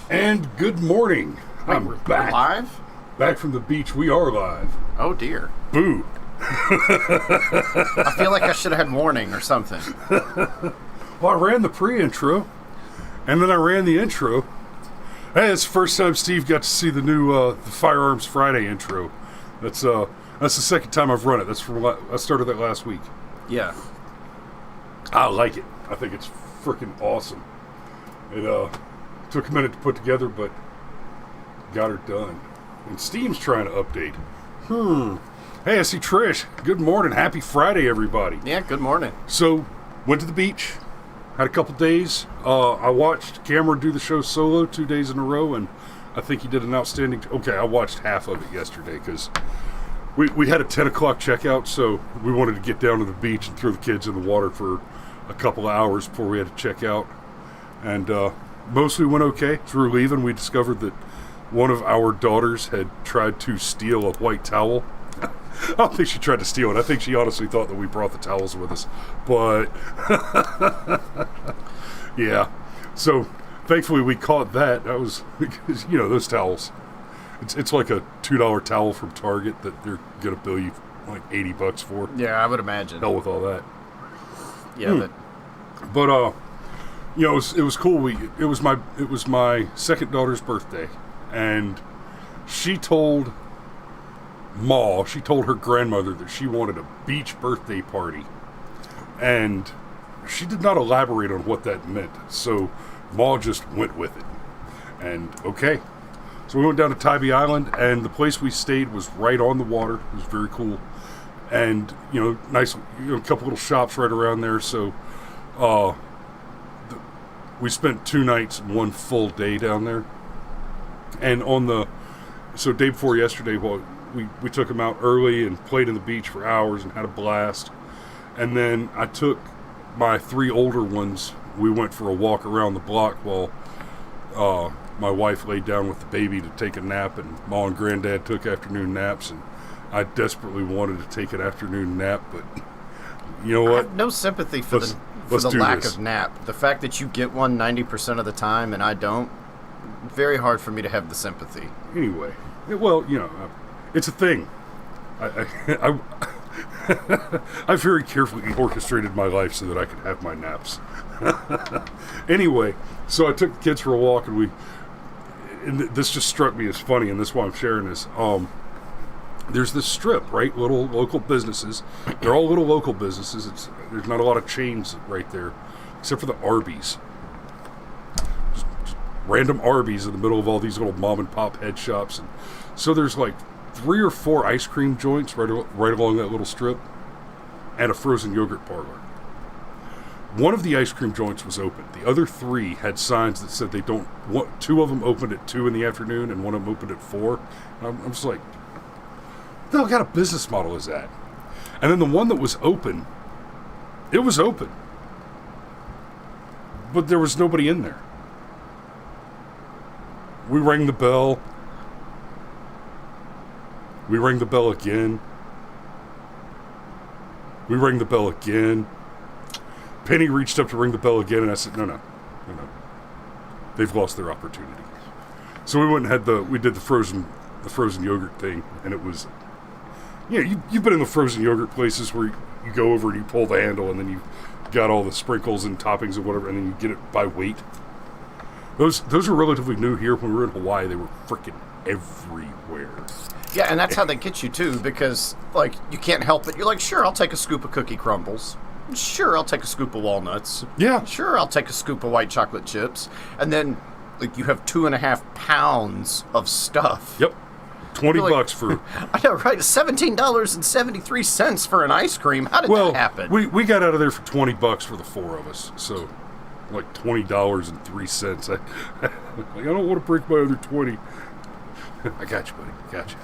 And good morning. I'm back. Live? Back from the beach. We are live. Oh dear. Boo. I feel like I should have had warning or something. Well, I ran the pre-intro, and then I ran the intro. Hey, it's the first time Steve got to see the new the Firearms Friday intro. That's the second time I've run it. I started that last week. Yeah. I like it. I think it's freaking awesome. It took a minute to put together, but got her done. And Steam's trying to update. Hey, I see Trish. Good morning. Happy Friday, everybody. Yeah, good morning. So, went to the beach. Had a couple days. I watched Cameron do the show solo 2 days in a row, and I think he did an outstanding... Okay, I watched half of it yesterday, because we had a 10 o'clock checkout, so we wanted to get down to the beach and throw the kids in the water for a couple of hours before we had to check out. And mostly went okay. As we were leaving, we discovered that one of our daughters had tried to steal a white towel. I don't think she tried to steal it. I think she honestly thought that we brought the towels with us. But, yeah. So, thankfully we caught that. That was, because, you know, those towels. It's like a $2 towel from Target that they're going to bill you like $80 for. Yeah, I would imagine. Hell with all that. Yeah, But, you know, it was cool. It was my second daughter's birthday, and she told her grandmother that she wanted a beach birthday party, and she did not elaborate on what that meant. So Ma just went with it, and okay. So we went down to Tybee Island, and the place we stayed was right on the water. It was very cool, and you know, nice, a couple little shops right around there. So, we spent 2 nights and 1 full day down there. And so day before yesterday, well, we took them out early and played in the beach for hours and had a blast. And then I took my 3 older ones. We went for a walk around the block while my wife laid down with the baby to take a nap, and Ma and Granddad took afternoon naps, and I desperately wanted to take an afternoon nap, but you know what? I have no sympathy for the lack of nap. The fact that you get one 90% of the time and I don't, very hard for me to have the sympathy. Anyway, well, you know, it's a thing. I very carefully orchestrated my life so that I could have my naps. Anyway, so I took the kids for a walk, and this just struck me as funny, and this is why I'm sharing this. There's this strip, right? Little local businesses. They're all little local businesses. There's not a lot of chains right there, except for the Arby's. Just random Arby's in the middle of all these little mom and pop head shops. And so there's like 3 or 4 ice cream joints right along that little strip, and a frozen yogurt parlor. One of the ice cream joints was open. The other 3 had signs that said they don't want. 2 of them opened at 2 in the afternoon, and 1 of them opened at 4. And I'm just like, what the hell kind of business model is that? And then the one that was open, it was open, but there was nobody in there. We rang the bell. We rang the bell again. We rang the bell again. Penny reached up to ring the bell again, and I said, no. They've lost their opportunity. So we went and we did the frozen yogurt thing, and it was, you know, you've been in the frozen yogurt places where you go over and you pull the handle, and then you've got all the sprinkles and toppings and whatever, and then you get it by weight. Those are relatively new here. When we were in Hawaii, they were freaking everywhere. Yeah, and that's how they get you, too, because, like, you can't help it. You're like, sure, I'll take a scoop of cookie crumbles. Sure, I'll take a scoop of walnuts. Yeah. Sure, I'll take a scoop of white chocolate chips. And then, like, you have 2.5 pounds of stuff. Yep. $20 for... I know, right? $17.73 for an ice cream. How did that happen? We got out of there for $20 for the 4 of us. So, like $20.03. I don't want to break my other 20. I got you, buddy. Got you.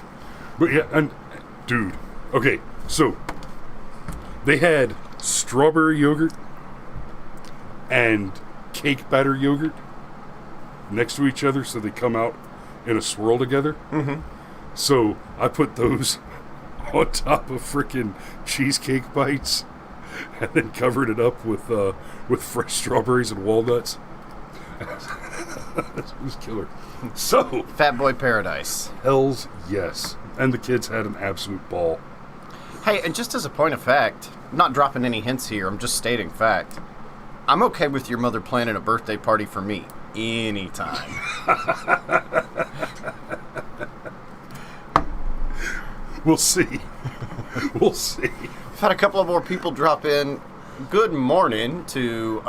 But yeah, and dude, okay, so they had strawberry yogurt and cake batter yogurt next to each other, so they come out in a swirl together. Mm-hmm. So I put those on top of frickin' cheesecake bites, and then covered it up with fresh strawberries and walnuts. It was killer. So, Fat Boy Paradise. hells yes. And the kids had an absolute ball. Hey, and just as a point of fact, I'm not dropping any hints here, I'm just stating fact. I'm okay with your mother planning a birthday party for me anytime. We'll see. We'll see. I've had a couple of more people drop in. Good morning to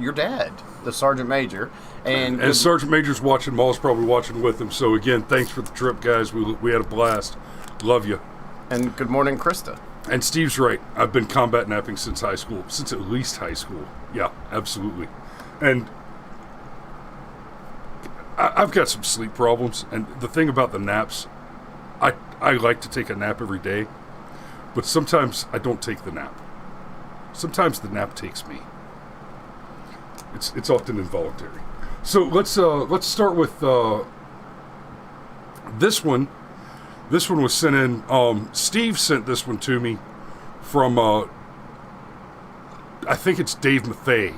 your dad, the Sergeant Major. And Sergeant Major's watching, Maul's probably watching with him. So again, thanks for the trip, guys. We had a blast. Love you. And good morning, Krista. And Steve's right. I've been combat napping since high school. Since at least high school. Yeah, absolutely. And I've got some sleep problems. And the thing about the naps, I like to take a nap every day. But sometimes I don't take the nap. Sometimes the nap takes me. It's often involuntary. So let's start with this one. This one was sent in. Steve sent this one to me from I think it's Dave Mathey,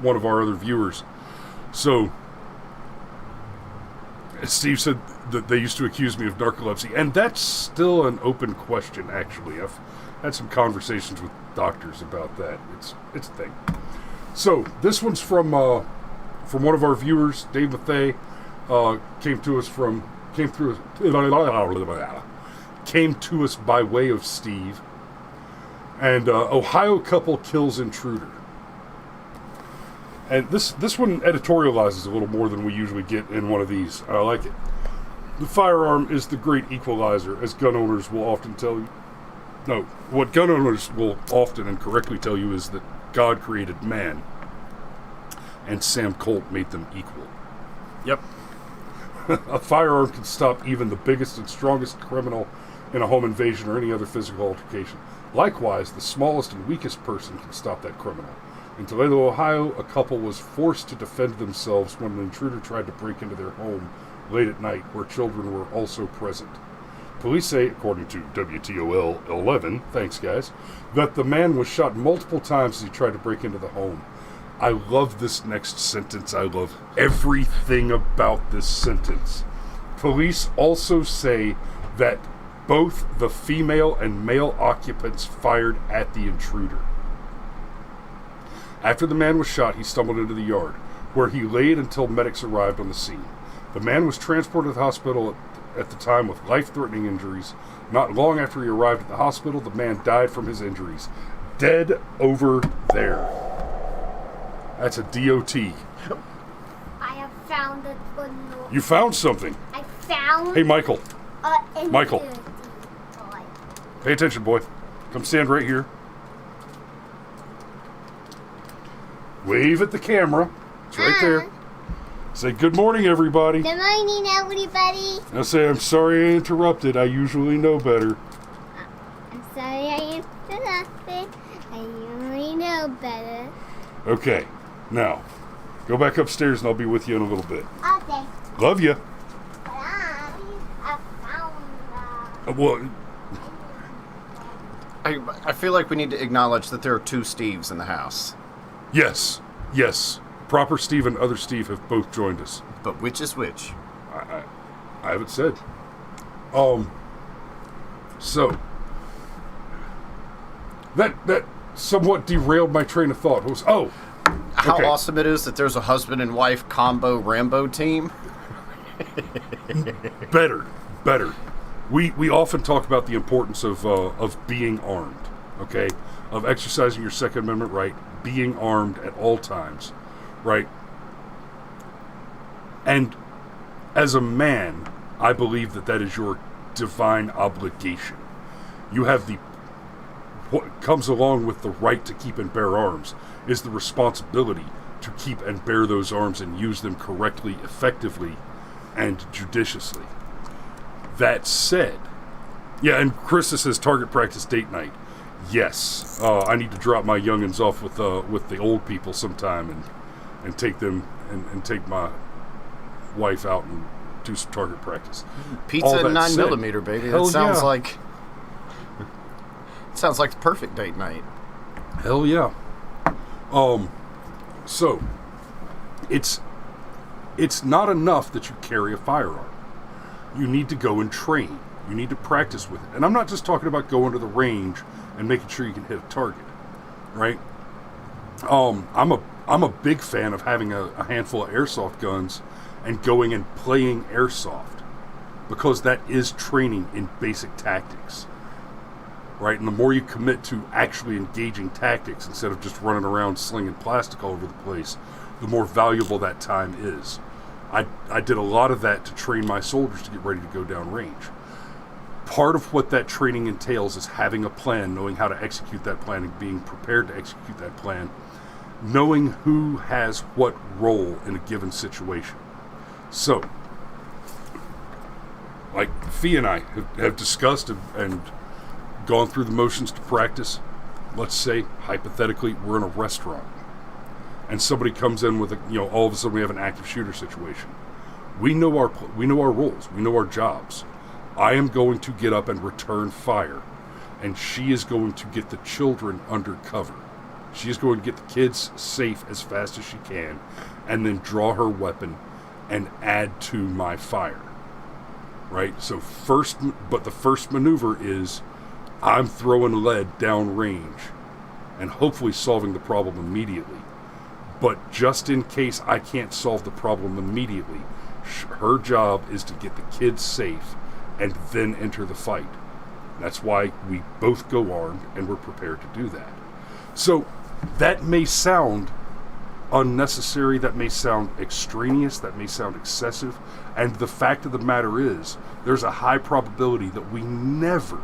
one of our other viewers. So Steve said that they used to accuse me of narcolepsy, and that's still an open question. Actually, I've had some conversations with doctors about that. It's a thing. So this one's from one of our viewers, Dave Mathey. Came to us by way of Steve. And Ohio couple kills intruder. And this one editorializes a little more than we usually get in one of these. I like it. The firearm is the great equalizer, as gun owners will often tell you. No, what gun owners will often and correctly tell you is that God created man, and Sam Colt made them equal. Yep. A firearm can stop even the biggest and strongest criminal in a home invasion or any other physical altercation. Likewise, the smallest and weakest person can stop that criminal. In Toledo, Ohio, a couple was forced to defend themselves when an intruder tried to break into their home late at night, where children were also present. Police say, according to WTOL 11, thanks guys, that the man was shot multiple times as he tried to break into the home. I love this next sentence. I love everything about this sentence. Police also say that both the female and male occupants fired at the intruder. After the man was shot, he stumbled into the yard, where he laid until medics arrived on the scene. The man was transported to the hospital at the time with life-threatening injuries. Not long after he arrived at the hospital, the man died from his injuries. Dead over there. That's a DOT. I have found a good. You found something. I found. Hey, Michael. Michael. Boy. Pay attention, boy. Come stand right here. Wave at the camera. It's right there. Say good morning, everybody. Good morning, everybody. Now say, I'm sorry I interrupted. I usually know better. I'm sorry I interrupted. I usually know better. Okay. Now, go back upstairs and I'll be with you in a little bit. Okay. Love you. I found. Well, I feel like we need to acknowledge that there are two Steves in the house. yes. Proper Steve and other Steve have both joined us. But which is which? I haven't said. So that somewhat derailed my train of thought. How okay. awesome it is that there's a husband and wife combo Rambo team. Better. We often talk about the importance of being armed. Okay, of exercising your Second Amendment right, being armed at all times, right? And as a man, I believe that is your divine obligation. You have what comes along with the right to keep and bear arms is the responsibility to keep and bear those arms and use them correctly, effectively, and judiciously. That said, yeah, and Krista says target practice date night. Yes, I need to drop my youngins off with the old people sometime and take them and take my wife out and do some target practice. Pizza and 9mm, baby. That sounds like the perfect date night. Hell yeah. So it's not enough that you carry a firearm. You need to go and train. You need to practice with it. And I'm not just talking about going to the range and making sure you can hit a target, right? I'm a big fan of having a handful of airsoft guns and going and playing airsoft, because that is training in basic tactics, right? And the more you commit to actually engaging tactics instead of just running around slinging plastic all over the place, the more valuable that time is. I did a lot of that to train my soldiers to get ready to go down range. Part of what that training entails is having a plan, knowing how to execute that plan, and being prepared to execute that plan, knowing who has what role in a given situation. So, like Fee and I have discussed and gone through the motions to practice. Let's say, hypothetically, we're in a restaurant and somebody comes in with all of a sudden we have an active shooter situation. We know our roles. We know our jobs. I am going to get up and return fire, and she is going to get the children under cover. She is going to get the kids safe as fast as she can, and then draw her weapon and add to my fire. Right? So the first maneuver is I'm throwing lead down range and hopefully solving the problem immediately. But just in case I can't solve the problem immediately, her job is to get the kids safe and then enter the fight. That's why we both go armed and we're prepared to do that. So that may sound unnecessary, that may sound extraneous, that may sound excessive, and the fact of the matter is there's a high probability that we never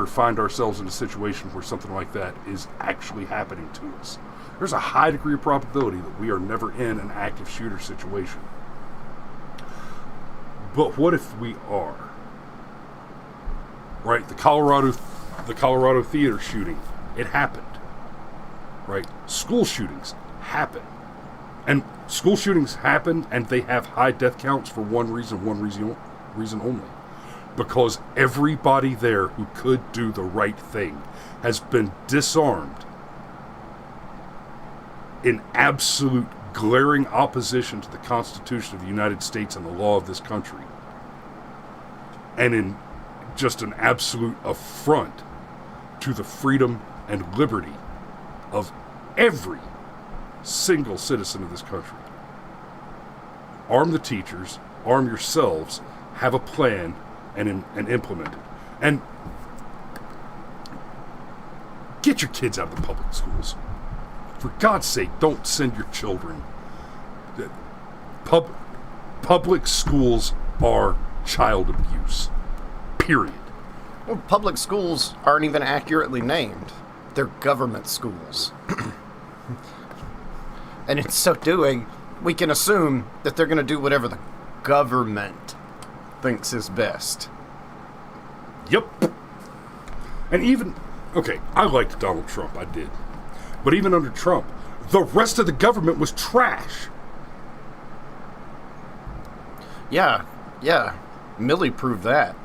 find ourselves in a situation where something like that is actually happening to us. There's a high degree of probability that we are never in an active shooter situation. But what if we are? Right? The Colorado theater shooting, it happened. Right? School shootings happen. And school shootings happen, and they have high death counts for one reason only. Because everybody there who could do the right thing has been disarmed in absolute glaring opposition to the Constitution of the United States and the law of this country. And in just an absolute affront to the freedom and liberty of every single citizen of this country. Arm the teachers, arm yourselves, have a plan, and implement it. And get your kids out of the public schools. For God's sake, don't send your children. Public schools are child abuse. Period. Well, public schools aren't even accurately named. They're government schools. And in so doing, we can assume that they're going to do whatever the government thinks is best. Yep. And even, okay, I liked Donald Trump, I did. But even under Trump, the rest of the government was trash. Yeah. Millie proved that.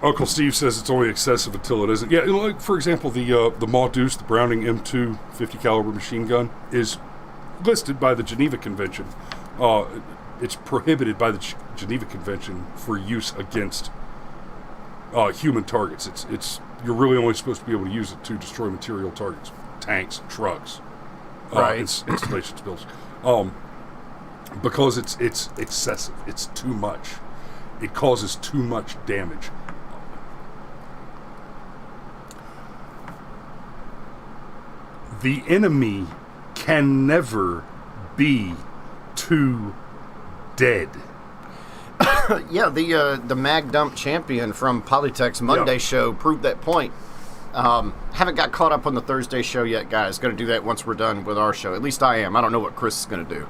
Uncle Steve says it's only excessive until it isn't. Yeah, like for example, the Ma Deuce, the Browning M2 50 caliber machine gun, is listed by the Geneva Convention. It's prohibited by the Geneva Convention for use against human targets. It's you're really only supposed to be able to use it to destroy material targets, tanks, trucks, right? Installations, builds. Because it's excessive. It's too much. It causes too much damage. The enemy can never be too dead. Yeah, the Mag Dump champion from Polytech's Monday show proved that point. Haven't got caught up on the Thursday show yet, guys. Going to do that once we're done with our show. At least I am. I don't know what Chris is going to do.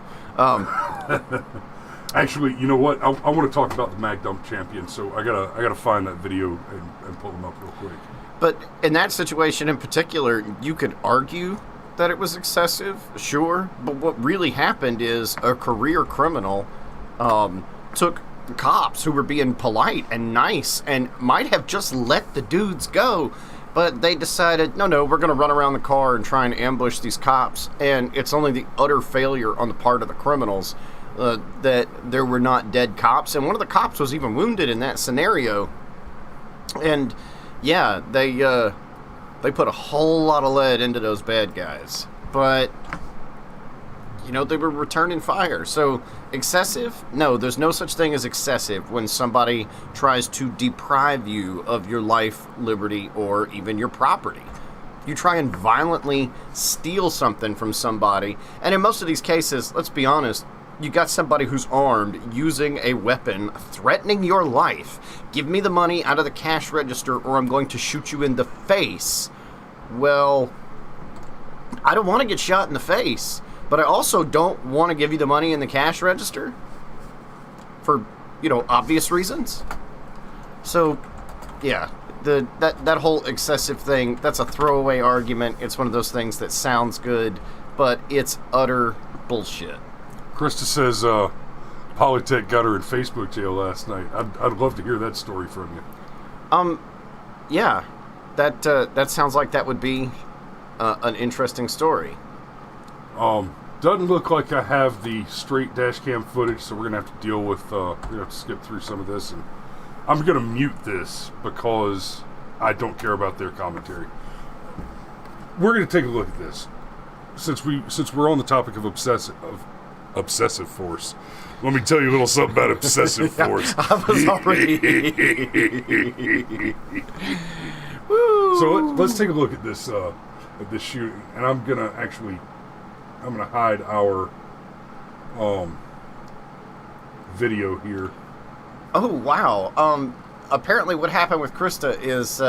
Actually, you know what? I want to talk about the Mag Dump champion, so I gotta find that video and pull them up real quick. But in that situation in particular, you could argue that it was excessive, sure. But what really happened is a career criminal took cops who were being polite and nice and might have just let the dudes go But they decided, no, we're going to run around the car and try and ambush these cops. And it's only the utter failure on the part of the criminals that there were not dead cops. And one of the cops was even wounded in that scenario. And, yeah, they put a whole lot of lead into those bad guys. But, they were returning fire. So, excessive? No, there's no such thing as excessive when somebody tries to deprive you of your life, liberty, or even your property. You try and violently steal something from somebody, and in most of these cases, let's be honest, you got somebody who's armed, using a weapon, threatening your life. Give me the money out of the cash register or I'm going to shoot you in the face. Well, I don't want to get shot in the face. But I also don't want to give you the money in the cash register for, obvious reasons. So, yeah, that whole excessive thing, that's a throwaway argument. It's one of those things that sounds good, but it's utter bullshit. Krista says Polytech got her in Facebook jail last night. I'd love to hear that story from you. Yeah, that sounds like that would be an interesting story. Doesn't look like I have the straight dash cam footage, so we're gonna have to deal with. We're gonna have to skip through some of this, and I'm gonna mute this because I don't care about their commentary. We're gonna take a look at this since we're on the topic of obsessive force. Let me tell you a little something about obsessive force. I was already. So let's take a look at this shooting, and I'm gonna hide our video here. Oh, wow. Apparently what happened with Krista is,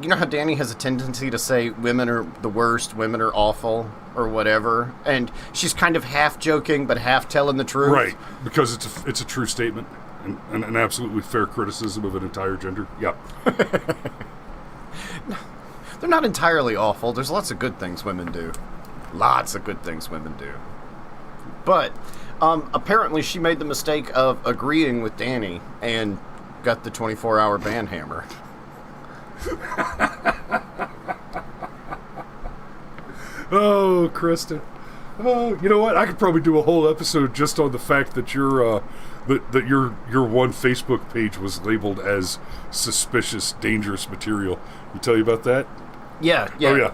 you know how Danny has a tendency to say women are the worst, women are awful, or whatever? And she's kind of half joking, but half telling the truth. Right, because it's a true statement, and an absolutely fair criticism of an entire gender. Yeah. They're not entirely awful. There's lots of good things women do. Lots of good things women do. But apparently she made the mistake of agreeing with Danny and got the 24-hour ban hammer. Oh, Krista. Oh, you know what? I could probably do a whole episode just on the fact that your one Facebook page was labeled as suspicious, dangerous material. You tell you about that? Yeah. Oh, yeah.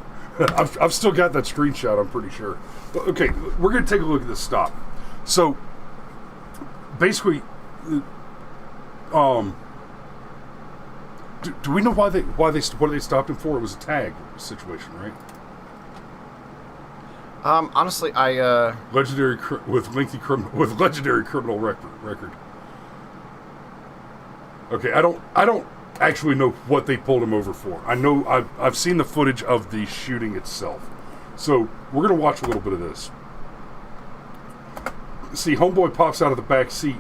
I've still got that screenshot, I'm pretty sure. Okay, we're going to take a look at this stop. So, basically, do we know what they stopped him for? It was a tag situation, right? Honestly, legendary criminal record. Okay, I don't actually know what they pulled him over for. I know I've seen the footage of the shooting itself, so we're gonna watch a little bit of this. See, homeboy pops out of the back seat,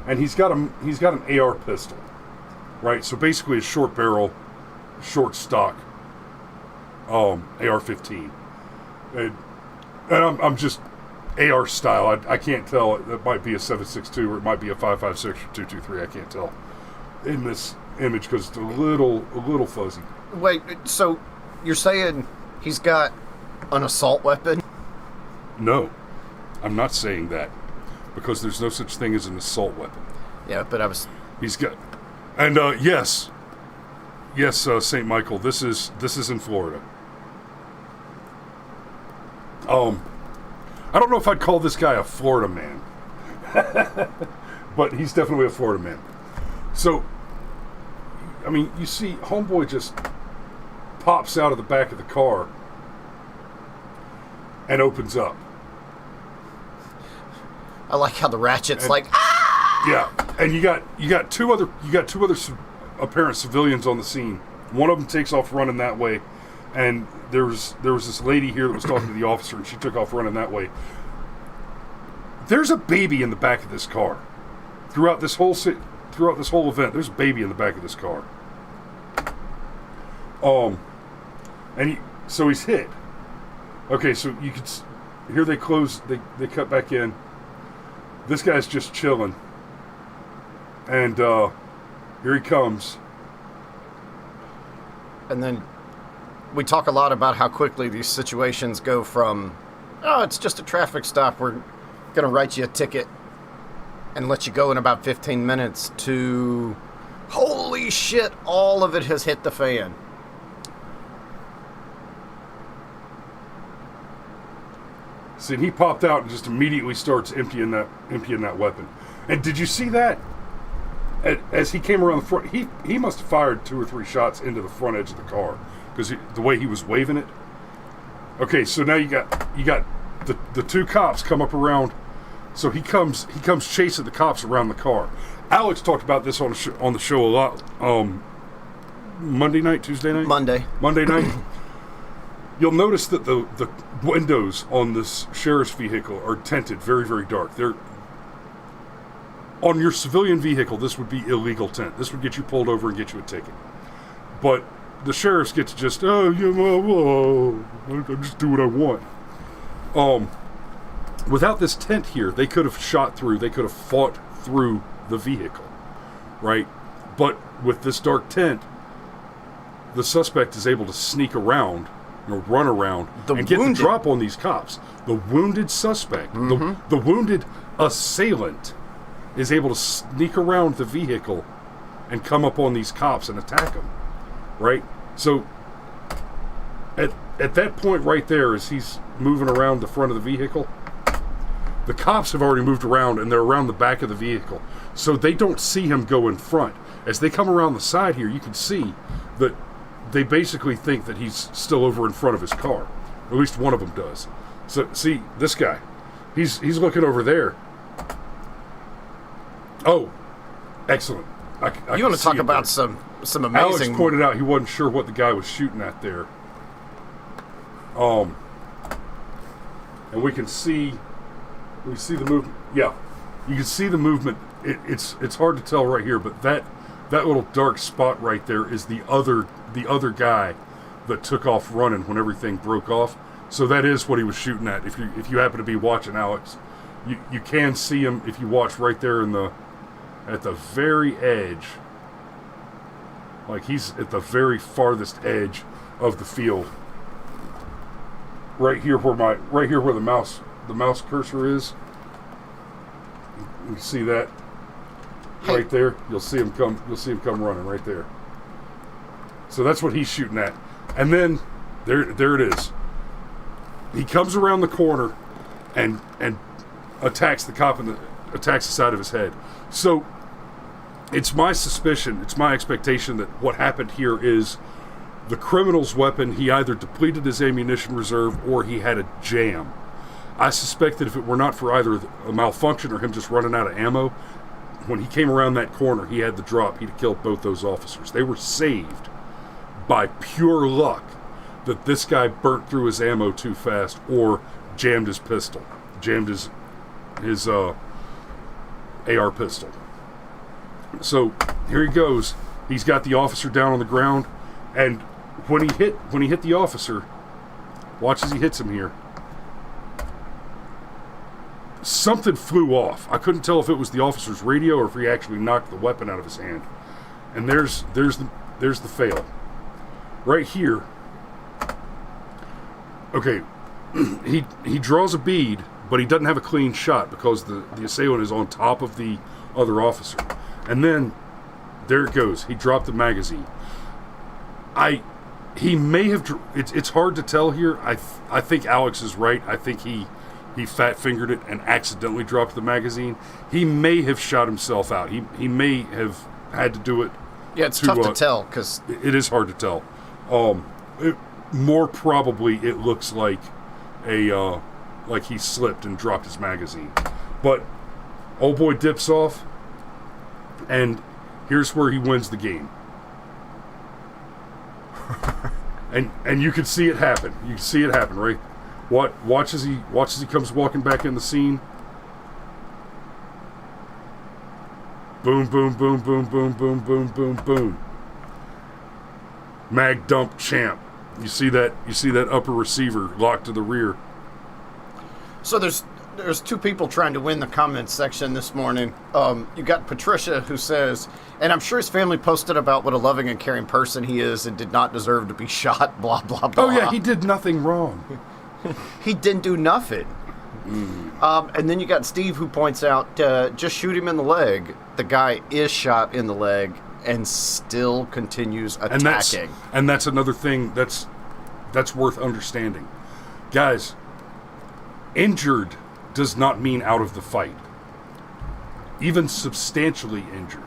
and he's got an AR pistol, right? So basically, a short barrel, short stock, AR-15, and I'm just AR style. I can't tell. It might be a 7.62 or it might be a 5.56 or 2.23. I can't tell in this image because it's a little fuzzy. Wait, so you're saying he's got an assault weapon? No, I'm not saying that because there's no such thing as an assault weapon. Yeah, but He's got, and yes, St. Michael. This is in Florida. I don't know if I'd call this guy a Florida man, but he's definitely a Florida man. So, I mean, you see, homeboy just pops out of the back of the car and opens up. I like how the ratchet's like, ah! Yeah, and you got two other apparent civilians on the scene. One of them takes off running that way, and there was this lady here that was talking to the officer, and she took off running that way. There's a baby in the back of this car. Throughout this whole event, there's a baby in the back of this car. So he's hit. Okay, so you could here they close. They cut back in. This guy's just chilling, and here he comes. And then we talk a lot about how quickly these situations go from, oh, it's just a traffic stop, we're going to write you a ticket and let you go in about 15 minutes, to, holy shit, all of it has hit the fan. See, he popped out and just immediately starts emptying that weapon. And did you see that? As he came around the front, he must have fired 2 or 3 shots into the front edge of the car, because the way he was waving it. Okay, so now you got the 2 cops come up around. So he comes chasing the cops around the car. Alex talked about this on the show a lot. Monday night, Tuesday night, Monday night. You'll notice that the windows on this sheriff's vehicle are tinted very, very dark. They're on your civilian vehicle. This would be illegal tint. This would get you pulled over and get you a ticket. But the sheriffs get to just, I just do what I want. Without this tint here, they could have shot through. They could have fought through the vehicle, right? But with this dark tint, the suspect is able to sneak around, run around, and get the drop on these cops. The wounded suspect, the wounded assailant, is able to sneak around the vehicle and come up on these cops and attack them, right? So at that point right there, as he's moving around the front of the vehicle, the cops have already moved around and they're around the back of the vehicle. So they don't see him go in front. As they come around the side here, you can see that they basically think that he's still over in front of his car. At least one of them does. So see, this guy, he's looking over there. Oh, excellent. You want to talk about some amazing... Alex pointed out he wasn't sure what the guy was shooting at there. And we can see the movement. Yeah, you can see the movement. It's hard to tell right here, but that little dark spot right there is the other guy that took off running when everything broke off. So that is what he was shooting at. If you happen to be watching Alex, you can see him if you watch right there at the very edge. Like, he's at the very farthest edge of the field. Right here where the mouse cursor is. You see that right there? You'll see him come running right there. So that's what he's shooting at. And then there it is. He comes around the corner and attacks the cop and attacks the side of his head. So it's my suspicion, it's my expectation that what happened here is the criminal's weapon, he either depleted his ammunition reserve or he had a jam. I suspect that if it were not for either a malfunction or him just running out of ammo, when he came around that corner, he had the drop, he'd have killed both those officers. They were saved by pure luck that this guy burnt through his ammo too fast or jammed his pistol, jammed his AR pistol. So here he goes. He's got the officer down on the ground, and when he hit the officer, watch as he hits him here. Something flew off. I couldn't tell if it was the officer's radio or if he actually knocked the weapon out of his hand. And there's the fail. Right here. Okay, he draws a bead, but he doesn't have a clean shot because the assailant is on top of the other officer. And then there it goes. He dropped the magazine. He may have. It's hard to tell here. I think Alex is right. I think he fat fingered it and accidentally dropped the magazine. He may have shot himself out. He may have had to do it. Yeah, it's tough to tell because it is hard to tell. More probably, it looks like like he slipped and dropped his magazine. But old boy dips off, and here's where he wins the game. and you can see it happen. You can see it happen, right? Watch as he comes walking back in the scene. Boom, boom, boom, boom, boom, boom, boom, boom, boom. Mag dump champ. You see that upper receiver locked to the rear. So there's There's two people trying to win the comments section this morning. You got Patricia who says, and I'm sure his family posted about what a loving and caring person he is and did not deserve to be shot, blah, blah, blah. Oh, yeah, he did nothing wrong. He didn't do nothing. And then you got Steve who points out, just shoot him in the leg. The guy is shot in the leg and still continues attacking. And that's another thing that's worth understanding. Guys, injured does not mean out of the fight. Even substantially injured.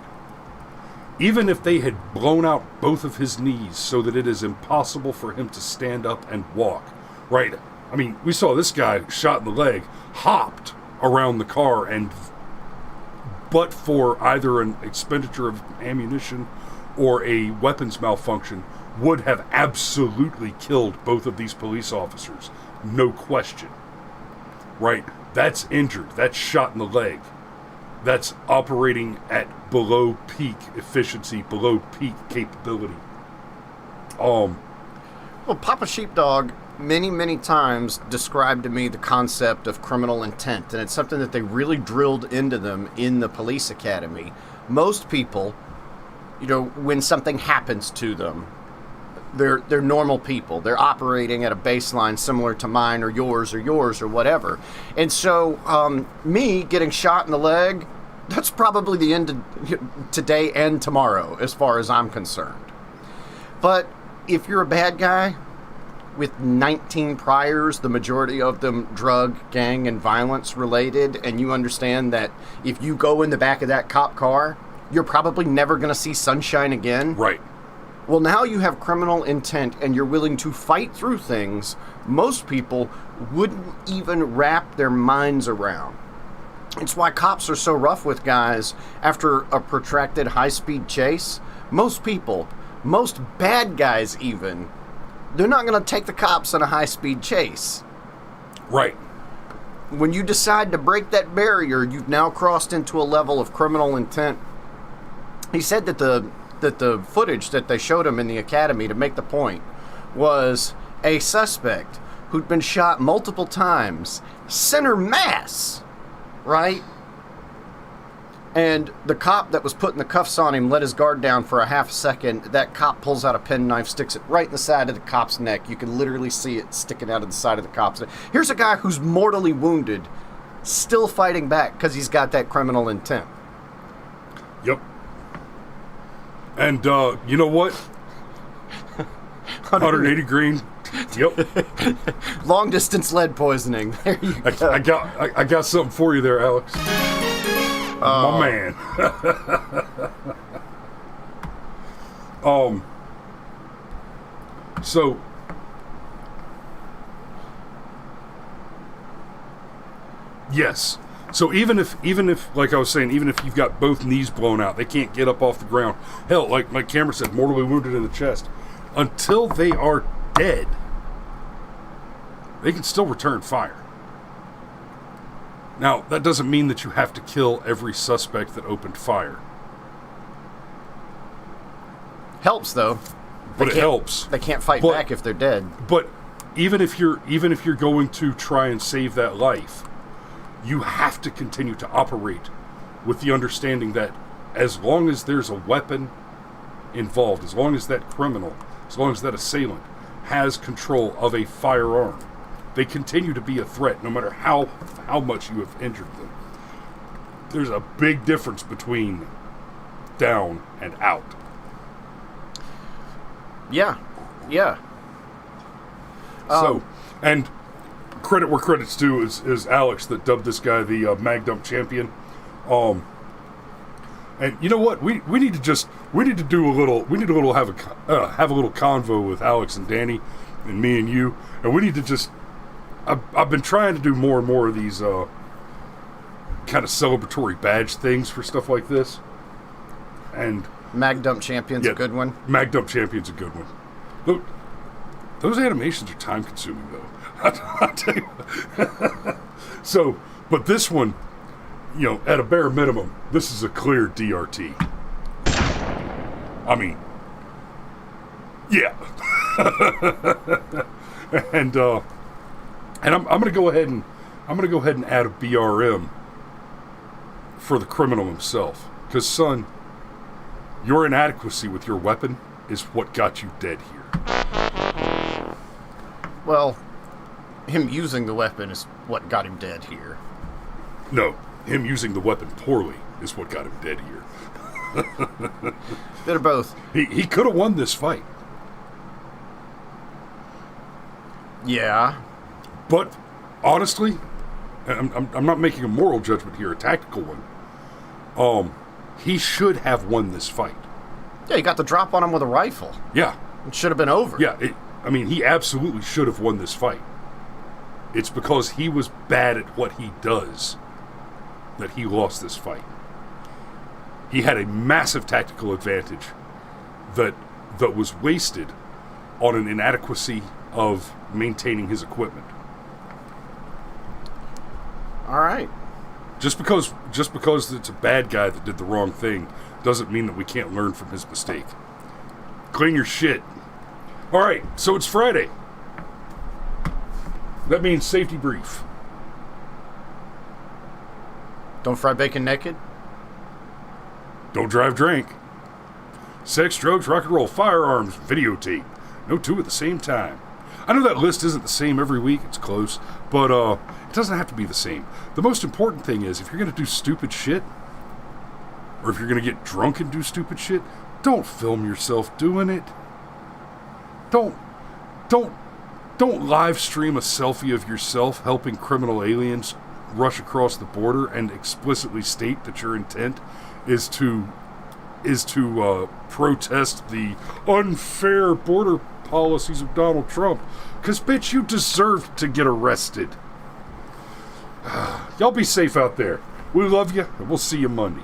Even if they had blown out both of his knees so that it is impossible for him to stand up and walk, right? I mean, we saw this guy shot in the leg, hopped around the car, and but for either an expenditure of ammunition or a weapons malfunction, would have absolutely killed both of these police officers. No question. Right? That's injured. That's shot in the leg. That's operating at below peak efficiency, below peak capability. Well, Papa Sheepdog many, many times described to me the concept of criminal intent, and it's something that they really drilled into them in the police academy. Most people, when something happens to them, they're normal people. They're operating at a baseline similar to mine or yours or whatever. And so me getting shot in the leg, that's probably the end of today and tomorrow as far as I'm concerned. But if you're a bad guy with 19 priors, the majority of them drug, gang, and violence related, and you understand that if you go in the back of that cop car, you're probably never going to see sunshine again. Right. Well, now you have criminal intent and you're willing to fight through things most people wouldn't even wrap their minds around. It's why cops are so rough with guys after a protracted high-speed chase. Most people, most bad guys even, they're not going to take the cops on a high-speed chase. Right. When you decide to break that barrier, you've now crossed into a level of criminal intent. He said that the footage that they showed him in the academy to make the point was a suspect who'd been shot multiple times, center mass, right? And the cop that was putting the cuffs on him let his guard down for a half second. That cop pulls out a penknife, sticks it right in the side of the cop's neck. You can literally see it sticking out of the side of the cop's neck. Here's a guy who's mortally wounded, still fighting back because he's got that criminal intent. Yep. And you know what? 180 green. Yep. Long distance lead poisoning. There you go. I got something for you there, Alex. My man. So yes. So even if, like I was saying, even if you've got both knees blown out, they can't get up off the ground. Hell, like Cameron said, mortally wounded in the chest. Until they are dead, they can still return fire. Now, that doesn't mean that you have to kill every suspect that opened fire. Helps though. But it helps. They can't fight back if they're dead. But even if you're going to try and save that life, you have to continue to operate with the understanding that as long as there's a weapon involved, as long as that criminal, as long as that assailant has control of a firearm, they continue to be a threat no matter how much you have injured them. There's a big difference between down and out. Yeah. So, and credit where credit's due is Alex that dubbed this guy the mag dump champion. And you know what? We need to have a little convo with Alex and Danny and me and you, and we need to just. I've been trying to do more and more of these kind of celebratory badge things for stuff like this, and Mag Dump Champion's a good one. Mag Dump Champion's a good one. Look, those animations are time consuming though. I'll tell you. So, but this one, at a bare minimum, this is a clear DRT. I mean, yeah. And I'm going to go ahead I'm going to go ahead and add a BRM for the criminal himself. Because, son, your inadequacy with your weapon is what got you dead here. Well, him using the weapon is what got him dead here. No, him using the weapon poorly is what got him dead here. They're both. He could have won this fight. Yeah. But, honestly, I'm not making a moral judgment here, a tactical one. He should have won this fight. Yeah, he got the drop on him with a rifle. Yeah. It should have been over. Yeah, he absolutely should have won this fight. It's because he was bad at what he does that he lost this fight. He had a massive tactical advantage that was wasted on an inadequacy of maintaining his equipment. All right. Just because it's a bad guy that did the wrong thing doesn't mean that we can't learn from his mistake. Clean your shit. All right, so it's Friday. That means safety brief. Don't fry bacon naked. Don't drive drink. Sex, drugs, rock and roll, firearms, videotape. No two at the same time. I know that list isn't the same every week. It's close. But it doesn't have to be the same. The most important thing is if you're going to do stupid shit, or if you're going to get drunk and do stupid shit, don't film yourself doing it. Don't live stream a selfie of yourself helping criminal aliens rush across the border and explicitly state that your intent is to protest the unfair border policies of Donald Trump. Because, bitch, you deserve to get arrested. Y'all be safe out there. We love you, and we'll see you Monday.